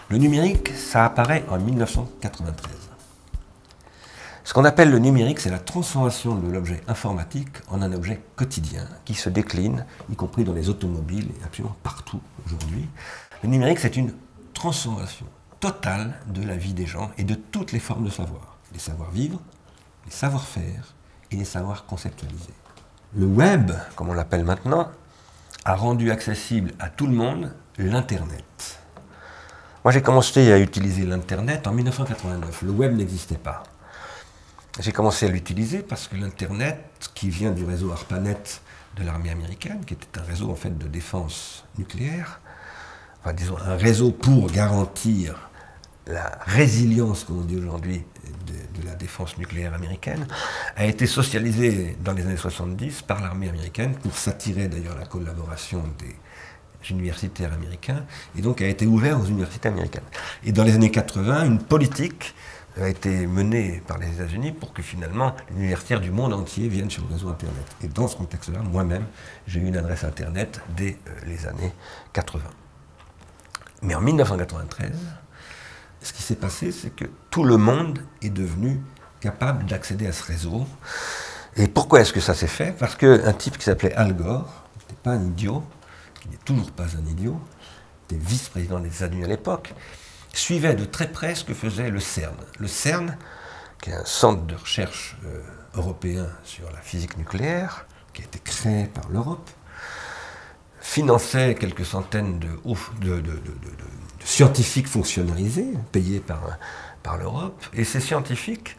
Le numérique, ça apparaît en 1993. Ce qu'on appelle le numérique, c'est la transformation de l'objet informatique en un objet quotidien qui se décline, y compris dans les automobiles et absolument partout aujourd'hui. Le numérique, c'est une transformation totale de la vie des gens et de toutes les formes de savoir. Les savoir-vivre, les savoir-faire et les savoirs conceptualisés. Le web, comme on l'appelle maintenant, a rendu accessible à tout le monde l'Internet. Moi, j'ai commencé à utiliser l'Internet en 1989. Le web n'existait pas. J'ai commencé à l'utiliser parce que l'Internet, qui vient du réseau ARPANET de l'armée américaine, qui était un réseau en fait de défense nucléaire, enfin disons un réseau pour garantir la résilience, comme on dit aujourd'hui, de la défense nucléaire américaine, a été socialisé dans les années 70 par l'armée américaine pour s'attirer d'ailleurs la collaboration des universitaires américains, et donc a été ouvert aux universités américaines. Et dans les années 80, une politique a été menée par les États-Unis pour que finalement les universitaires du monde entier viennent sur le réseau Internet. Et dans ce contexte-là, moi-même, j'ai eu une adresse Internet dès les années 80. Mais en 1993, ce qui s'est passé, c'est que tout le monde est devenu capable d'accéder à ce réseau. Et pourquoi est-ce que ça s'est fait? Parce qu'un type qui s'appelait Al Gore, qui n'était pas un idiot, qui n'est toujours pas un idiot, était vice-président des États-Unis à l'époque, suivait de très près ce que faisait le CERN. Le CERN, qui est un centre de recherche européen sur la physique nucléaire, qui a été créé par l'Europe, finançait quelques centaines de scientifiques fonctionnalisés, payés par l'Europe, et ces scientifiques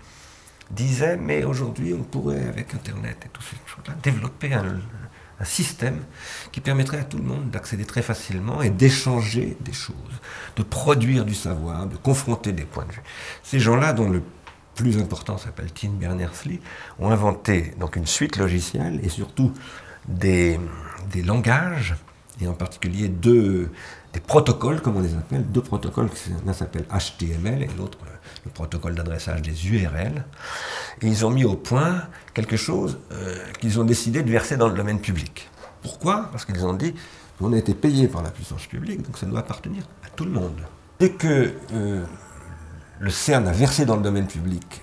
disaient, mais aujourd'hui on pourrait, avec Internet et tout ces choses-là, développer un système qui permettrait à tout le monde d'accéder très facilement et d'échanger des choses, de produire du savoir, de confronter des points de vue. Ces gens-là, dont le plus important s'appelle Tim Berners-Lee, ont inventé donc une suite logicielle et surtout des langages, et en particulier des protocoles, comme on les appelle, deux protocoles, l'un s'appelle HTML et l'autre le protocole d'adressage des URL. Et ils ont mis au point quelque chose qu'ils ont décidé de verser dans le domaine public. Pourquoi? Parce qu'ils ont dit, on a été payé par la puissance publique, donc ça doit appartenir à tout le monde. Dès que le CERN a versé dans le domaine public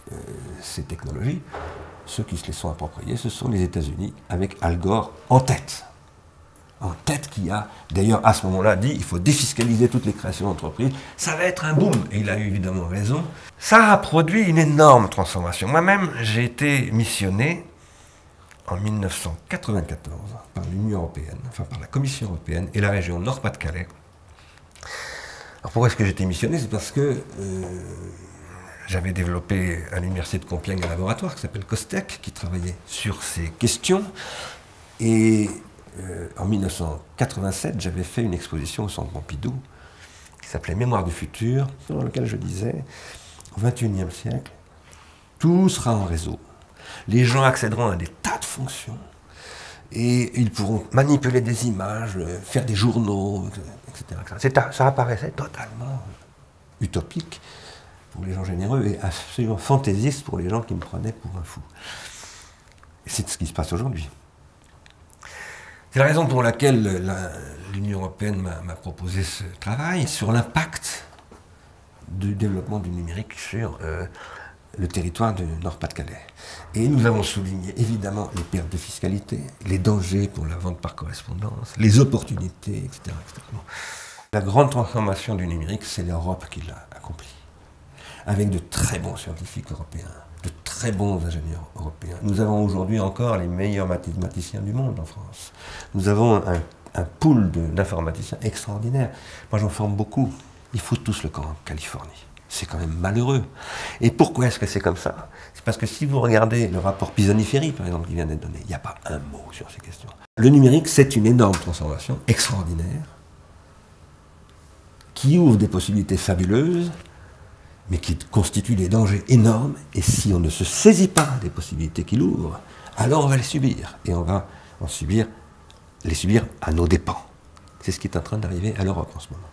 ces technologies, ceux qui se les sont appropriés, ce sont les États-Unis, avec Al Gore en tête. En tête, qui a d'ailleurs à ce moment-là dit il faut défiscaliser toutes les créations d'entreprises, ça va être un boom. Et il a eu évidemment raison. Ça a produit une énorme transformation. Moi-même, j'ai été missionné en 1994 par l'Union européenne, enfin par la Commission européenne et la région Nord-Pas-de-Calais. Alors pourquoi est-ce que j'ai été missionné? C'est parce que j'avais développé à l'université de Compiègne un laboratoire qui s'appelle COSTEC, qui travaillait sur ces questions. Et en 1987, j'avais fait une exposition au Centre Pompidou qui s'appelait Mémoire du futur, dans laquelle je disais, au XXIe siècle, tout sera en réseau. Les gens accéderont à des tas de fonctions et ils pourront manipuler des images, faire des journaux, etc. Ça apparaissait totalement utopique pour les gens généreux et absolument fantaisiste pour les gens qui me prenaient pour un fou. Et c'est ce qui se passe aujourd'hui. C'est la raison pour laquelle l'Union européenne m'a proposé ce travail sur l'impact du développement du numérique sur le territoire de Nord-Pas-de-Calais. Et nous avons souligné évidemment les pertes de fiscalité, les dangers pour la vente par correspondance, les opportunités, etc. etc. Bon. La grande transformation du numérique, c'est l'Europe qui l'a accomplie, avec de très bons scientifiques européens, de très bons ingénieurs européens. Nous avons aujourd'hui encore les meilleurs mathématiciens du monde en France. Nous avons un pool d'informaticiens extraordinaire. Moi, j'en forme beaucoup. Ils foutent tous le camp en Californie. C'est quand même malheureux. Et pourquoi est-ce que c'est comme ça? C'est parce que si vous regardez le rapport Pisoni-Ferry, par exemple, qui vient d'être donné, il n'y a pas un mot sur ces questions. Le numérique, c'est une énorme transformation extraordinaire qui ouvre des possibilités fabuleuses, mais qui constitue des dangers énormes, et si on ne se saisit pas des possibilités qu'il ouvre, alors on va les subir, et on va les subir à nos dépens. C'est ce qui est en train d'arriver à l'Europe en ce moment.